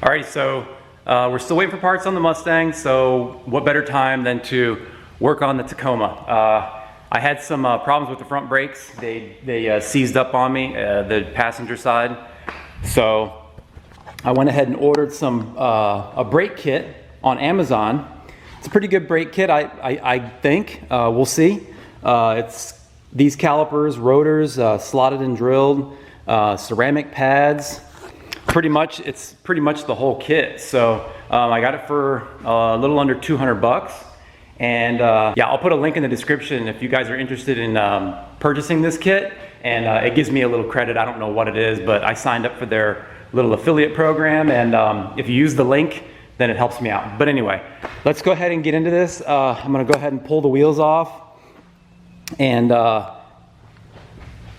Alrighty, so we're still waiting for parts on the Mustang, so what better time than to work on the Tacoma. I had some problems with the front brakes. They seized up on me, the passenger side. So I went ahead and ordered some a brake kit on Amazon. It's a pretty good brake kit, I think. We'll see. It's these calipers, rotors, slotted and drilled, ceramic pads. It's pretty much the whole kit. So I got it for a little under 200 bucks. And yeah, I'll put a link in the description if you guys are interested in purchasing this kit. And it gives me a little credit. I don't know what it is, but I signed up for their little affiliate program. And if you use the link, then it helps me out. But anyway, let's go ahead and get into this. I'm gonna go ahead and pull the wheels off and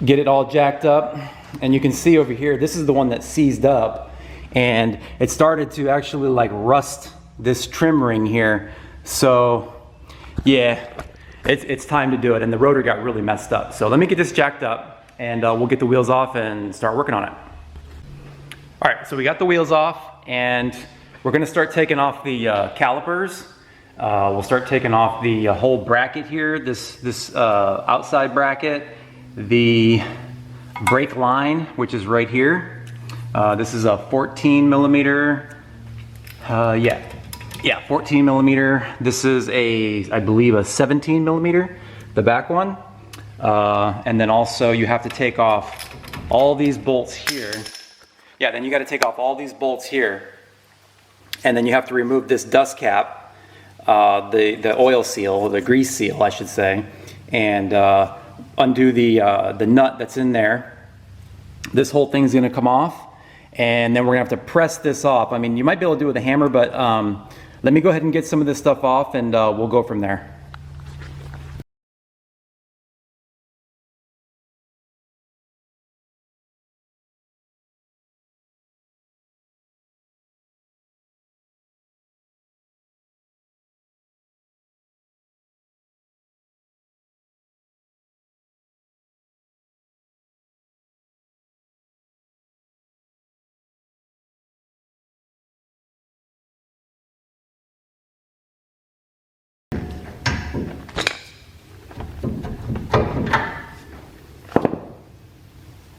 get it all jacked up. And you can see over here, this is the one that seized up, and it started to actually like rust this trim ring here. So yeah, it's time to do it. And the rotor got really messed up. So let me get this jacked up and we'll get the wheels off and start working on it. All right, so we got the wheels off and we're gonna start taking off the calipers. We'll start taking off the whole bracket here, this outside bracket, the brake line, which is right here. This is a 14 millimeter, 14 millimeter. This is I believe a 17 millimeter, the back one. And then also you have to take off all these bolts here. Yeah, then you got to take off all these bolts here. And then you have to remove this dust cap, the oil seal, the grease seal, I should say, and undo the nut that's in there. This whole thing's gonna come off, and then we're gonna have to press this off. I mean, you might be able to do it with a hammer, but let me go ahead and get some of this stuff off, and we'll go from there.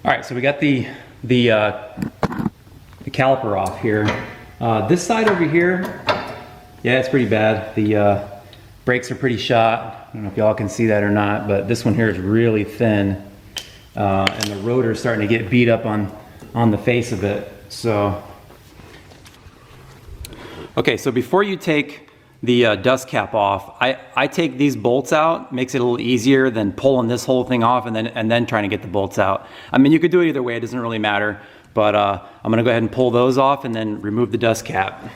All right, so we got the caliper off here. This side over here, yeah, it's pretty bad. The brakes are pretty shot. I don't know if y'all can see that or not, but this one here is really thin. And the rotor is starting to get beat up on the face of it. So, okay, so before you take the dust cap off, I take these bolts out. Makes it a little easier than pulling this whole thing off and then trying to get the bolts out. I mean, you could do it either way, it doesn't really matter, but I'm gonna go ahead and pull those off and then remove the dust cap.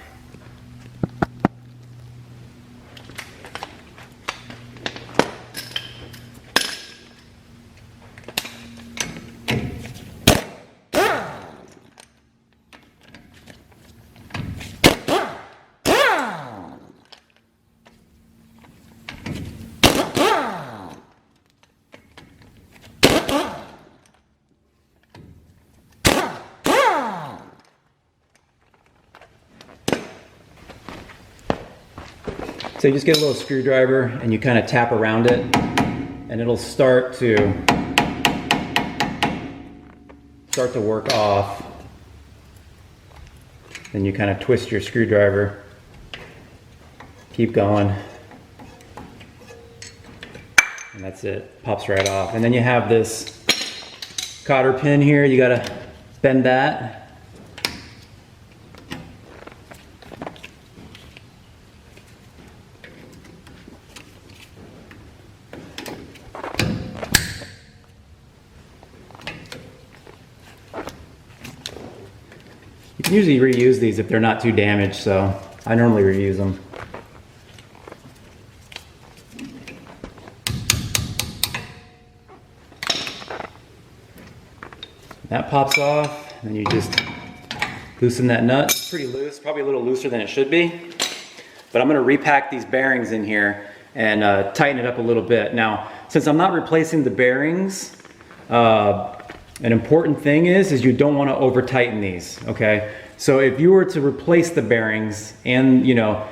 So you just get a little screwdriver and you kind of tap around it and it'll start to work off. Then you kind of twist your screwdriver, keep going, and that's it, pops right off. And then you have this cotter pin here, you gotta bend that. You can usually reuse these if they're not too damaged, so I normally reuse them. That pops off, and you just loosen that nut. It's pretty loose, probably a little looser than it should be. But I'm gonna repack these bearings in here and tighten it up a little bit. Now, since I'm not replacing the bearings, an important thing is you don't want to over tighten these, okay? So if you were to replace the bearings and, you know,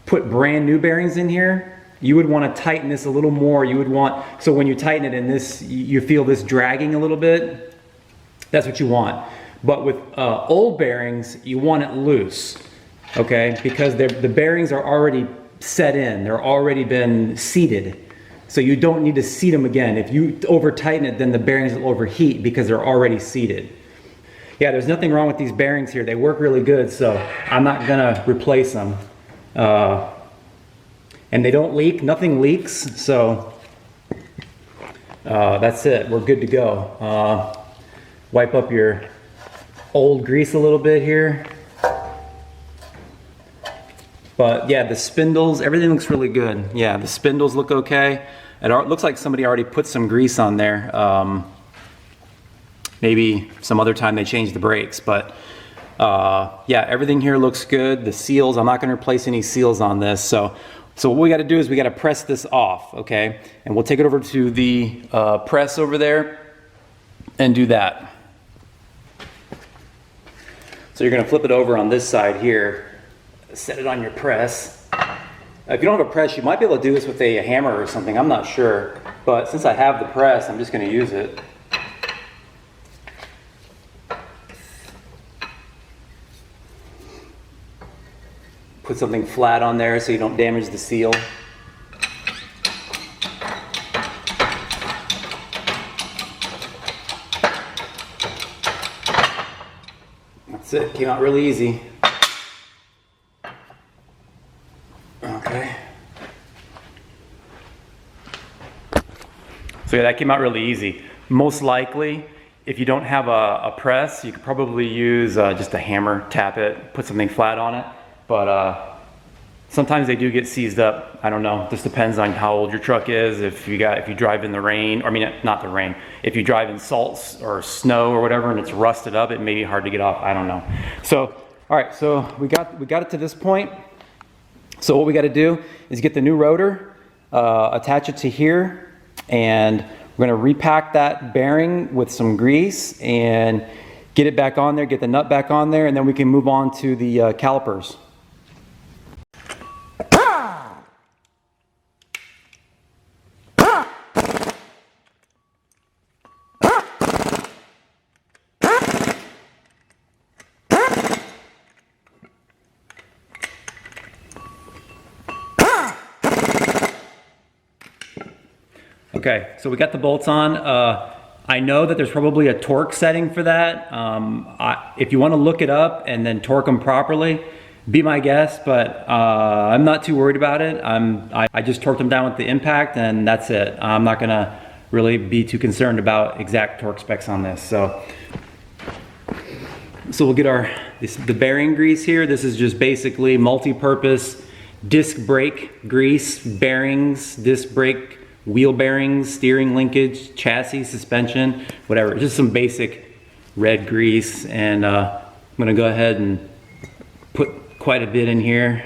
put brand new bearings in here, you would want to tighten this a little more. You would want, so when you tighten it in this, you feel this dragging a little bit. That's what you want. But with old bearings, you want it loose, okay? Because the bearings are already set in. They're already been seated. So you don't need to seat them again. If you over tighten it, then the bearings will overheat because they're already seated. Yeah, there's nothing wrong with these bearings here. They work really good, so I'm not gonna replace them. And they don't leak, nothing leaks, so that's it, we're good to go. Wipe up your old grease a little bit here. But yeah, the spindles, everything looks really good. Yeah, the spindles look okay. It looks like somebody already put some grease on there. Maybe some other time they changed the brakes, but yeah, everything here looks good. The seals, I'm not gonna replace any seals on this. So what we gotta do is we gotta press this off, okay? And we'll take it over to the press over there and do that. So you're gonna flip it over on this side here, set it on your press. If you don't have a press, you might be able to do this with a hammer or something, I'm not sure. But since I have the press, I'm just gonna use it. Put something flat on there so you don't damage the seal. That's it, came out really easy. Okay. So yeah, that came out really easy. Most likely, if you don't have a press, you could probably use just a hammer, tap it, put something flat on it. But sometimes they do get seized up. I don't know. This depends on how old your truck is. If you drive in the rain, or I mean not the rain. If you drive in salts or snow or whatever, and it's rusted up, it may be hard to get off. I don't know. So all right, so we got it to this point. So what we got to do is get the new rotor, attach it to here, and we're going to repack that bearing with some grease and get it back on there, get the nut back on there, and then we can move on to the calipers. Okay, so we got the bolts on. I know that there's probably a torque setting for that. If you want to look it up and then torque them properly, be my guest, but I'm not too worried about it. I just torqued them down with the impact and that's it. I'm not gonna really be too concerned about exact torque specs on this. So we'll get the bearing grease here. This is just basically multi-purpose disc brake grease, bearings, disc brake, wheel bearings, steering linkage, chassis, suspension, whatever. Just some basic red grease, and I'm gonna go ahead and put quite a bit in here,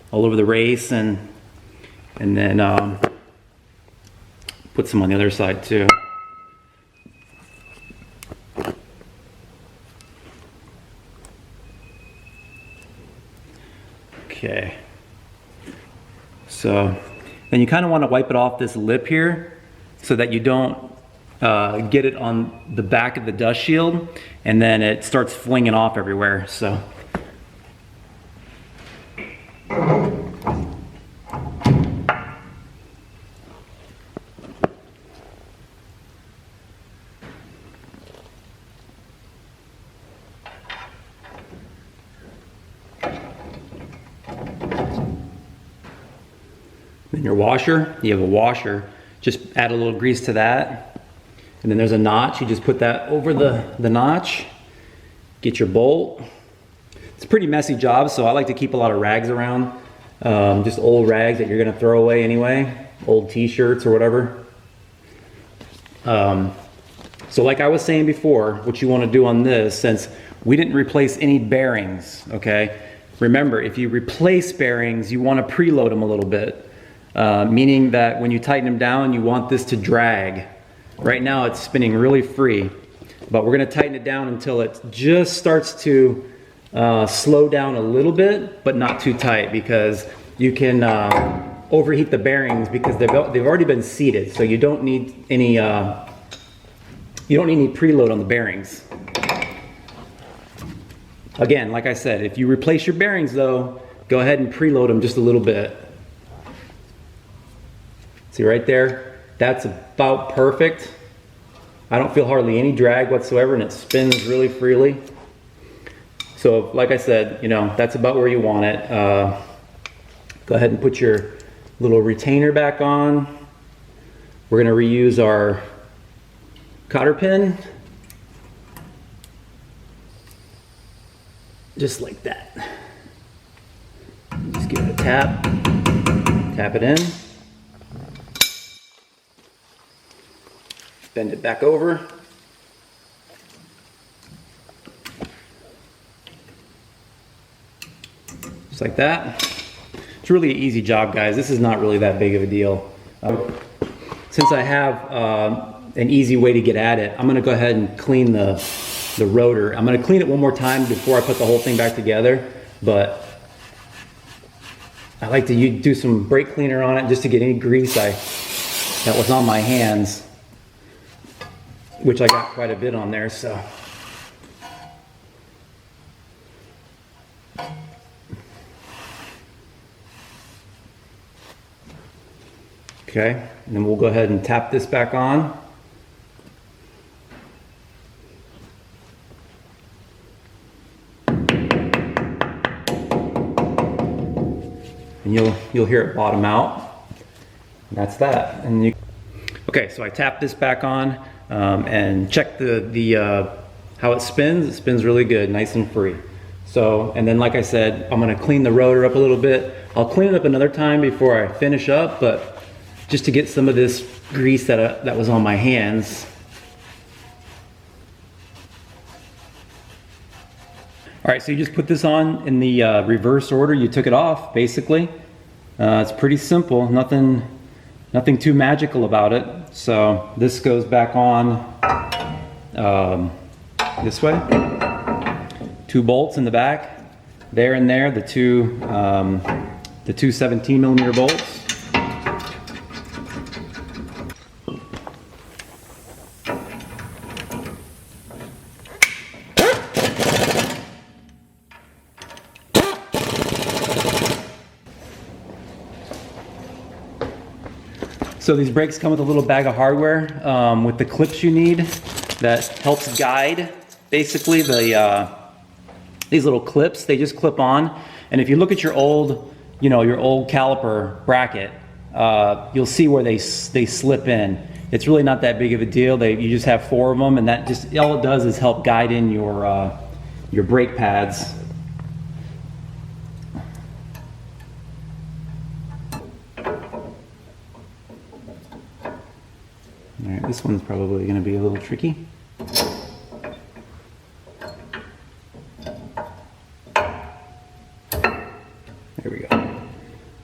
all over the race, and then put some on the other side too. Okay, so then you kind of want to wipe it off this lip here so that you don't get it on the back of the dust shield and then it starts flinging off everywhere. So then your washer, you have a washer, just add a little grease to that. And then there's a notch, you just put that over the notch, get your bolt. It's a pretty messy job, so I like to keep a lot of rags around, just old rags that you're gonna throw away anyway, old t-shirts or whatever. So like I was saying before, what you wanna do on this, since we didn't replace any bearings, okay? Remember, if you replace bearings, you wanna preload them a little bit. Meaning that when you tighten them down, you want this to drag. Right now it's spinning really free, but we're gonna tighten it down until it just starts to slow down a little bit, but not too tight, because you can overheat the bearings, because they've already been seated, so you don't need any preload on the bearings. Again, like I said, if you replace your bearings though, go ahead and preload them just a little bit. See right there? That's about perfect. I don't feel hardly any drag whatsoever, and it spins really freely. So like I said, you know, that's about where you want it. Go ahead and put your little retainer back on. We're going to reuse our cotter pin. Just like that. Just give it a tap. Tap it in. Bend it back over. Just like that. It's really an easy job, guys. This is not really that big of a deal. Since I have an easy way to get at it, I'm going to go ahead and clean the rotor. I'm going to clean it one more time before I put the whole thing back together, but I like to do some brake cleaner on it just to get any grease that was on my hands, which I got quite a bit on there. So okay, and then we'll go ahead and tap this back on. And you'll hear it bottom out. And that's that. And okay, so I tapped this back on and check how it spins. It spins really good, nice and free. So, and then like I said, I'm gonna clean the rotor up a little bit. I'll clean it up another time before I finish up, but just to get some of this grease that was on my hands. All right, so you just put this on in the reverse order you took it off, basically. It's pretty simple, nothing too magical about it. So this goes back on this way. 2 bolts in the back, there and there, the two 17mm bolts. So these brakes come with a little bag of hardware with the clips you need that helps guide basically these little clips. They just clip on, and if you look at your old caliper bracket, you'll see where they slip in. It's really not that big of a deal. You just have 4 of them, and that just all it does is help guide in your brake pads. All right, this one's probably going to be a little tricky. There we go.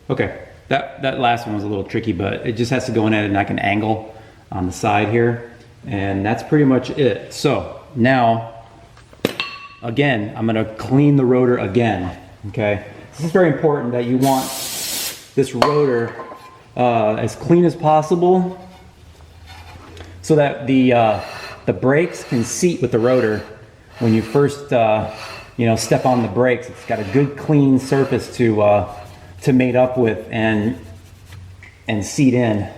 Okay, that last one was a little tricky, but it just has to go in at a an angle on the side here, and that's pretty much it. So now, again, I'm going to clean the rotor again. Okay, this is very important that you want this rotor as clean as possible, so that the brakes can seat with the rotor when you first step on the brakes. It's got a good clean surface to mate up with and seat in.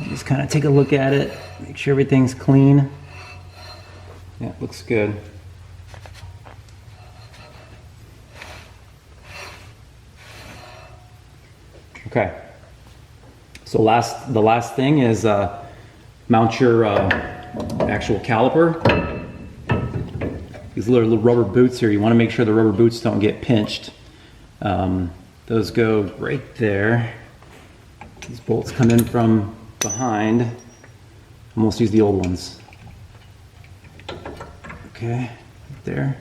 Just kind of take a look at it, make sure everything's clean. Yeah, it looks good. Okay, so the last thing is mount your actual caliper. These little rubber boots here, you want to make sure the rubber boots don't get pinched. Those go right there. These bolts come in from behind. Almost use the old ones. Okay, right there.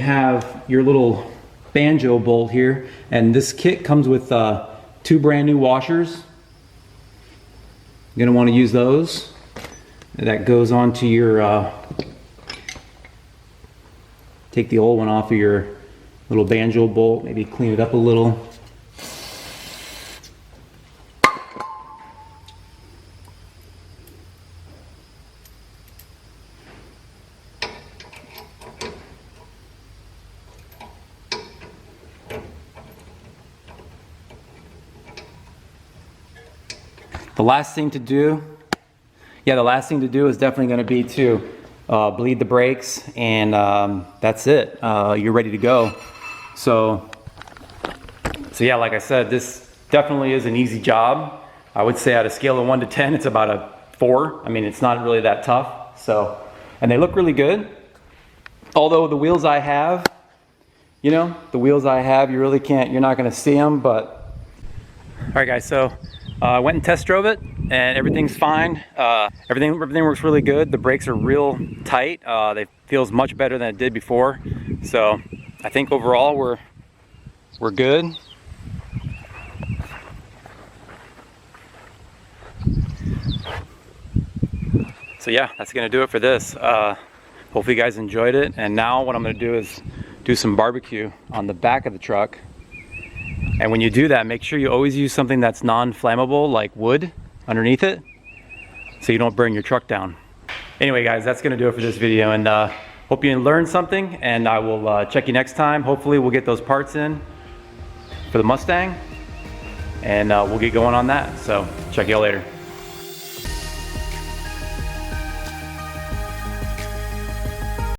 have your little banjo bolt here, and this kit comes with 2 brand new washers. You're gonna want to use those. That goes onto your, take the old one off of your little banjo bolt, maybe clean it up a little. The last thing to do, is definitely going to be to bleed the brakes, and that's it. You're ready to go. So yeah, like I said, this definitely is an easy job. I would say at a scale of 1 to 10, it's about a 4. I mean, it's not really that tough. So, and they look really good. Although the wheels I have, you really can't, you're not going to see them, but. All right, guys, so I went and test drove it, and everything's fine. Everything works really good. The brakes are real tight. They feels much better than it did before. So I think overall we're good. So yeah, that's gonna do it for this. Hopefully you guys enjoyed it. And now what I'm gonna do is do some barbecue on the back of the truck. And when you do that, make sure you always use something that's non-flammable, like wood, underneath it, so you don't burn your truck down. Anyway, guys, that's gonna do it for this video, and hope you learned something, and I will check you next time. Hopefully we'll get those parts in for the Mustang, and we'll get going on that. So check y'all later.